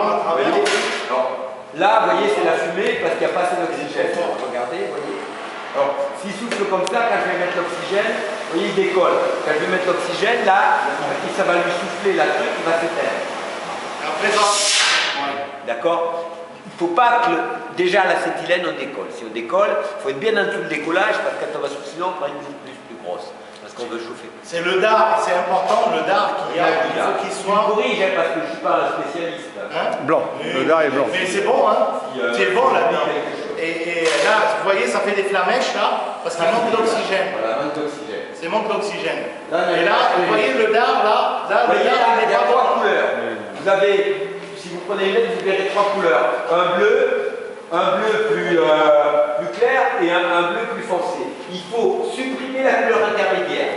à travers. Alors, là, vous voyez, c'est la fumée parce qu'il n'y a pas assez d'oxygène. Regardez, vous voyez. Alors, s'il souffle comme ça, quand je vais mettre l'oxygène, vous voyez, il décolle. Quand je vais mettre l'oxygène, là, ça va lui souffler la truc, il va s'éteindre. Après ça, d'accord? Il ne faut pas que, déjà, l'acétylène, on décolle. Si on décolle, il faut être bien en dessous du décollage parce que quand on va souffler, on prend une boule plus grosse. Parce qu'on veut chauffer. c'est le dard, c'est important, le dard qu'il y a, il faut qu'il soit... Je corrige parce que je ne suis pas un spécialiste. Hein? Blanc, le dard est blanc. Mais c'est bon, hein? C'est bon la vie. Et là, vous voyez, ça fait des flamèches là, parce qu'il manque d'oxygène. Voilà, manque d'oxygène. C'est manque d'oxygène. Là, Et là, vous voyez le dard là, Vous voyez, le dard, il y a trois couleurs. Vous avez, si vous prenez une lettre, vous verrez trois couleurs. Un bleu plus clair et un bleu plus foncé. Il faut supprimer la couleur intermédiaire.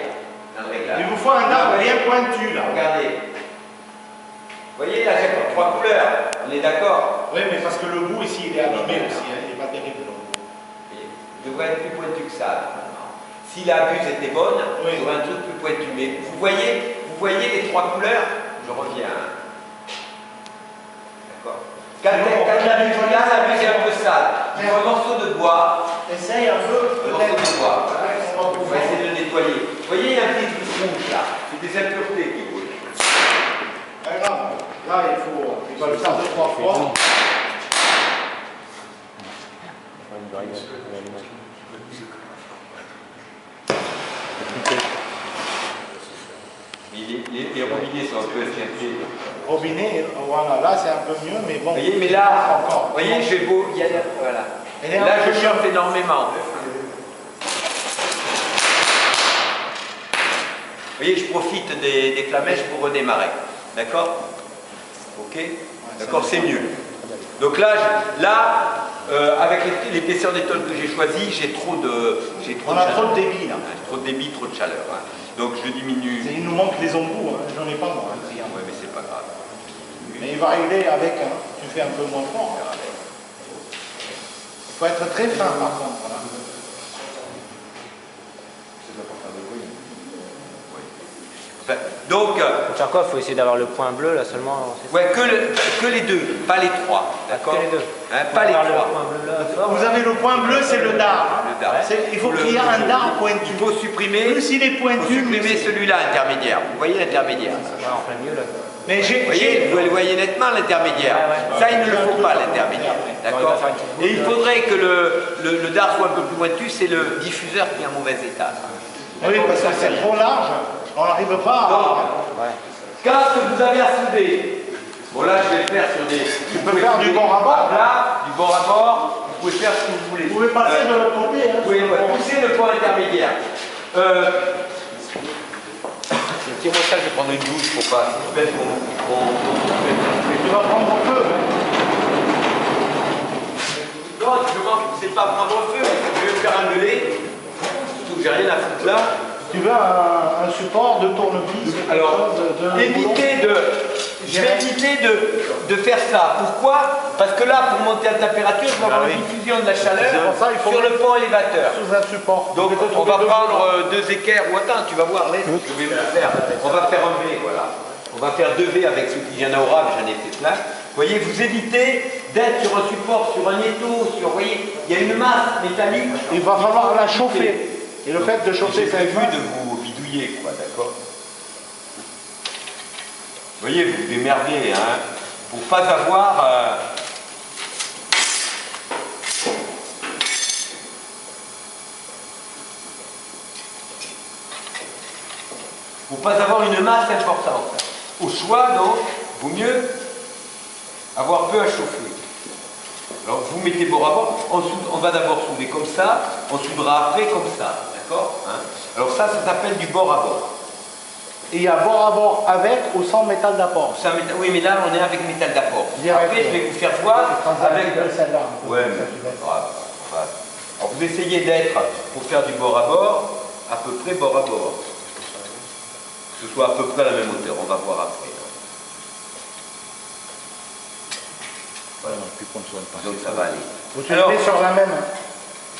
Il vous faut un dard bien pointu là. Regardez. Vous voyez, là, j'ai trois couleurs. On est d'accord? Oui, mais parce que le bout ici, il est abîmé aussi, hein, il n'est pas terrible. Il devrait être plus pointu que ça. Si la buse était bonne, il y aurait un truc plus pointu. Mais vous voyez les trois couleurs? Je reviens. D'accord? Quand la buse est un peu sale, il faut un morceau de bois. Essaye un peu, Un morceau de bois. On va essayer de le nettoyer. Vous voyez, il y a un petit truc rouge là. C'est des impuretés qui roulent. Là, il va le faire 2-3 fois. Les robinets sont un peu esquintés. Robinet, voilà, là c'est un peu mieux, mais bon. Vous voyez, mais là, vous voyez, j'ai beau, il y a, voilà. Et là, je chauffe énormément. Vous voyez, je profite des flamèches pour redémarrer. D'accord? Ok? D'accord, c'est mieux. Donc là, avec l'épaisseur des tôles que j'ai choisi, j'ai trop de On a trop de débit là. Trop de débit, trop de chaleur. Hein. Donc je diminue. Il nous manque les embouts, hein. J'en ai pas moi. Hein. Ouais, mais c'est pas grave. Mais il va régler avec, hein. Tu fais un peu moins fort. Hein. Il faut être très fin par contre. Voilà. Donc, pour faire quoi? Il faut essayer d'avoir le point bleu là seulement. Ouais, que les deux, pas les trois. D'accord? Que les deux. Hein, pas les trois. Vous avez le point bleu, c'est le dard. Le dard. Il faut qu'il y ait un dard pointu. Il faut supprimer. Plus il est pointu, celui-là intermédiaire. Vous voyez l'intermédiaire? Ouais, en plein milieu là. Mais vous voyez, vous le voyez nettement l'intermédiaire. Ouais. Ça, il ne le faut pas l'intermédiaire. D'accord? Et il faudrait que le dard soit un peu plus pointu. C'est le diffuseur qui est en mauvais état. Oui, parce que c'est trop large. On n'arrive pas à... Quand vous avez à souder, bon là je vais le faire sur des... Tu peux faire du bord à bord. Là, du bord à bord, vous pouvez faire ce que vous voulez. Vous pouvez passer de l'autre côté. Hein, vous pouvez pousser le point intermédiaire. Tiens-moi ça, je vais prendre une douche pour pas... Tu vas prendre un feu. Non, c'est pas prendre feu, je vais me faire engueuler. Surtout que j'ai rien à foutre là. Tu veux un support de tournevis? Alors, je vais éviter de faire ça. Pourquoi? Parce que là, pour monter la température, je vais avoir une diffusion de la chaleur sur le pont élévateur. Sous un support. Donc, on va prendre deux équerres. Ou attends, tu vas voir, là, je vais vous faire. On va faire un V, voilà. On va faire 2 V avec ceux qui viennent à Aura, mais j'en ai fait plein. Vous voyez, vous évitez d'être sur un support, sur un étau, sur, vous voyez, il y a une masse métallique. Il va falloir la chauffer. Et le fait de chauffer, c'est prévu de vous bidouiller, quoi, d'accord? Vous voyez, vous vous démerdez, hein, pour pas avoir... Pour pas avoir une masse importante. Au choix, donc, vaut mieux avoir peu à chauffer. Alors, vous mettez bord à bord, on va d'abord souder comme ça, on soudera après comme ça, d'accord, hein? Alors ça s'appelle du bord à bord. Et il y a bord à bord avec ou sans métal d'apport. Oui, mais là, on est avec métal d'apport. Après, je vais vous faire voir avec... Ouais, mais c'est grave. Alors, vous essayez d'être, pour faire du bord à bord, à peu près bord à bord. Que ce soit à peu près à la même hauteur, on va voir après. Voilà. Donc ça va aller. Tu le mets sur la même.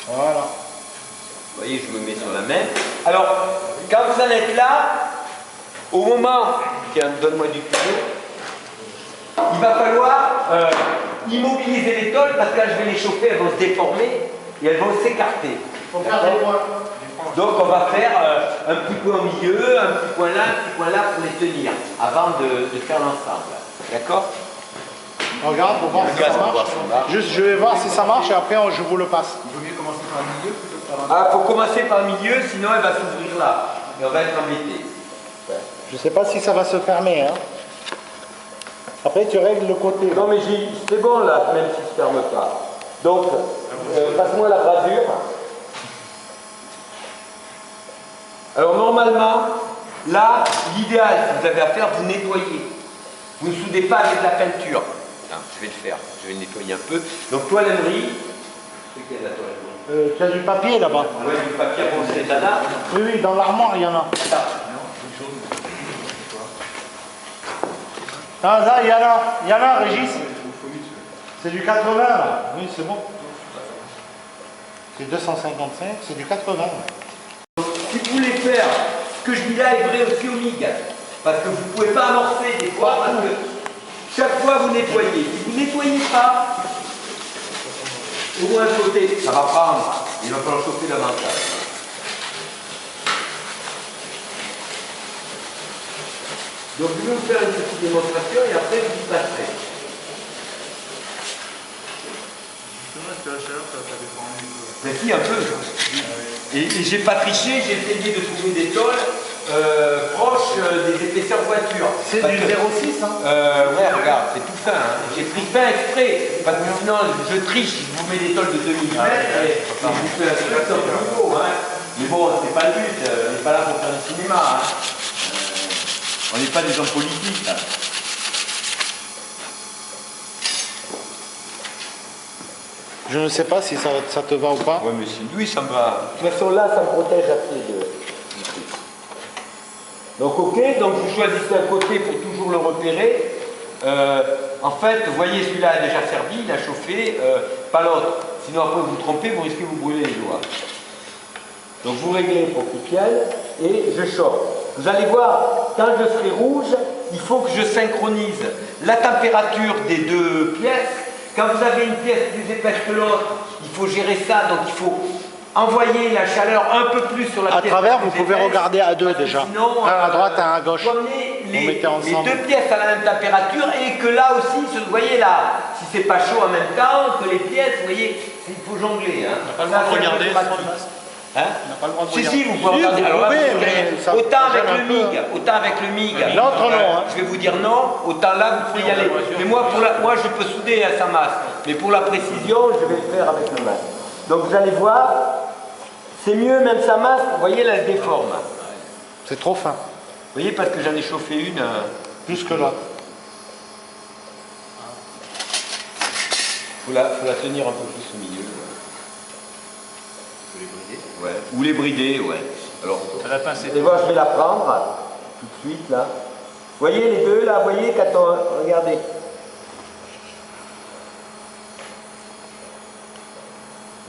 Voilà. Vous voyez, je me mets sur la même. Alors, quand vous en êtes là, au moment... Tiens, donne-moi du tuyau. Il va falloir immobiliser les tôles parce que là, je vais les chauffer, elles vont se déformer et elles vont s'écarter. Il faut faire des points. Donc on va faire un petit point au milieu, un petit point là, un petit point là pour les tenir avant de faire l'ensemble. D'accord? Regarde pour voir si ça marche. Juste, je vais voir si ça marche et après je vous le passe. Il vaut mieux commencer par le milieu plutôt que par un... Ah, faut commencer par le milieu, sinon elle va s'ouvrir là. Et on va être embêté. Je sais pas si ça va se fermer. Hein. Après, tu règles le côté. Non mais c'est bon là, même si je ne ferme pas. Donc, passe-moi la brasure. Alors normalement, là, l'idéal, si vous avez à faire, vous nettoyez. Vous ne soudez pas avec de la peinture. Non, je vais le faire, je vais le nettoyer un peu. Donc toile emery. C'est quelle la toile emery? Tu as du papier là-bas. Ouais, du papier à poncer là. Oui, oui, dans l'armoire, il y en a. Ah, là, il y en a, Régis. C'est du 80 là. Oui, c'est bon. C'est 255, c'est du 80. Si vous voulez faire ce que je dis là est vrai aussi au MIG. Parce que vous ne pouvez pas amorcer des fois, parce que chaque fois vous nettoyez. Si vous ne nettoyez pas, au moins un côté, ça va prendre. Il va falloir chauffer davantage. Donc je vais vous faire une petite démonstration et après vous y passerez. Mais si, un peu. Et j'ai pas triché, j'ai essayé de trouver des tôles proches des épaisseurs voiture. C'est du 06, hein? Ouais, regarde, c'est tout fin. Hein. J'ai pris fin exprès, parce que sinon je triche, je vous mets des tôles de 2 mm et je vous fais un truc un peu nouveau. Hein. Mais bon, c'est pas le but, on n'est pas là pour faire du cinéma. Hein. On n'est pas des hommes politiques. Hein. Je ne sais pas si ça te va ou pas. Ouais, mais oui, ça me va. De toute façon, là, ça me protège assez du truc. Donc, ok, donc vous choisissez un côté pour toujours le repérer. En fait, vous voyez, celui-là a déjà servi, il a chauffé, pas l'autre. Sinon, après, vous vous trompez, vous risquez de vous brûler les doigts. Donc, vous réglez pour qu'il tienne et je chauffe. Vous allez voir, quand je serai rouge, il faut que je synchronise la température des deux pièces. Quand vous avez une pièce plus épaisse que l'autre, il faut gérer ça, donc il faut envoyer la chaleur un peu plus sur la pièce. À travers, plus vous pouvez épaisse, regarder à deux déjà. Sinon, un à droite, un à gauche. Prenez Vous mettez ensemble. les deux pièces à la même température et que là aussi, vous voyez là, si c'est pas chaud en même temps, que les pièces, vous voyez, il faut jongler. Hein. On n'a pas le droit de regarder. Hein? On n'a pas le droit de Si, regarder. si, vous pouvez regarder. vous Alors là, pouvez, vous verrez. mais ça Autant avec gêne le un peu, MIG, autant avec le MIG. L'autre, non, hein. Je vais vous dire non, autant là, vous pouvez y aller. Mais moi, moi je peux souder à sa masse. Mais pour la précision, je vais le faire avec le masque. Donc vous allez voir, c'est mieux, même sa masse, vous voyez, là, elle déforme. C'est trop fin. Vous voyez, parce que j'en ai chauffé une. Plus que l'autre. Faut la tenir un peu plus au milieu. Faut les brider. Ouais. Ou les brider, ouais. Alors, À la pincée. et voir, je vais la prendre tout de suite là. Vous voyez les deux là, vous voyez quand on... Regardez.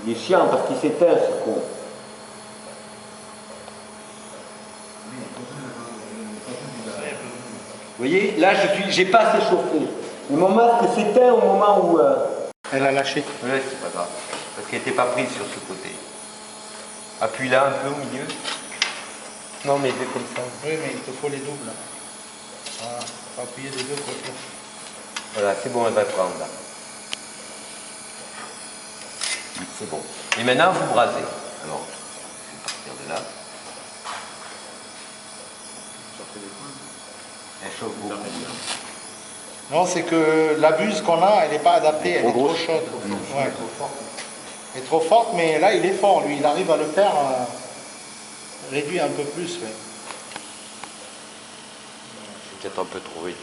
Il est chiant parce qu'il s'éteint ce con. Vous voyez, là j'ai pas assez chauffé. Et mon masque s'éteint au moment où... Elle a lâché. Ouais, c'est pas grave. Parce qu'elle n'était pas prise sur ce côté. Appuie là un peu au milieu. Non mais fais comme ça. Oui, mais il te faut les doubles. Voilà. Faut appuyer des deux côtés. Voilà, c'est bon, elle va prendre là. C'est bon. Et maintenant, vous brasez. Alors, je vais partir de là. Elle chauffe beaucoup. Non, c'est que la buse qu'on a, elle n'est pas adaptée, elle est trop chaude. Ouais. Elle est trop forte, mais là, il est fort, lui. Il arrive à le faire réduire un peu plus. Ouais. C'est peut-être un peu trop réduit.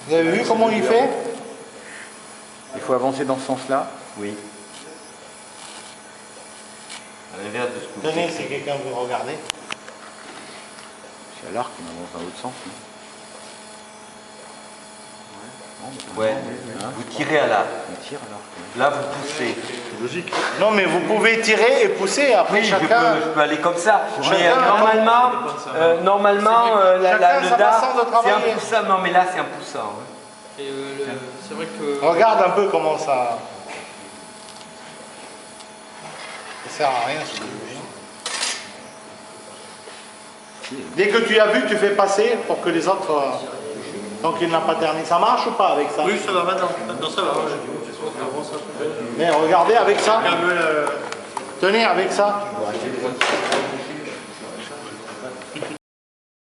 Vous avez vu comment il fait? Il faut avancer dans ce sens-là. Oui. À l'inverse de ce que vous Tenez, faites. si quelqu'un veut regarder. C'est à l'arc qu'on avance dans l'autre sens. Non, Ouais. Vous tirez à l'arc. On tire alors. Là, vous poussez. Logique. Non, mais vous pouvez tirer et pousser. Après, Oui, chacun. je peux aller comme ça. Chacun Mais a normalement, Chacun le sa dard, façon de c'est travailler. un poussant. Non, mais là, c'est un poussant. Ouais. Et c'est vrai que Regarde un peu comment ça. Ça sert à rien ce que je dis. Dès que tu as vu, tu fais passer pour que les autres. Donc il n'a pas terminé. Ça marche ou pas avec ça? Oui, ça va maintenant. Maintenant, ça va. Mais regardez avec ça. Calme Tenez avec ça.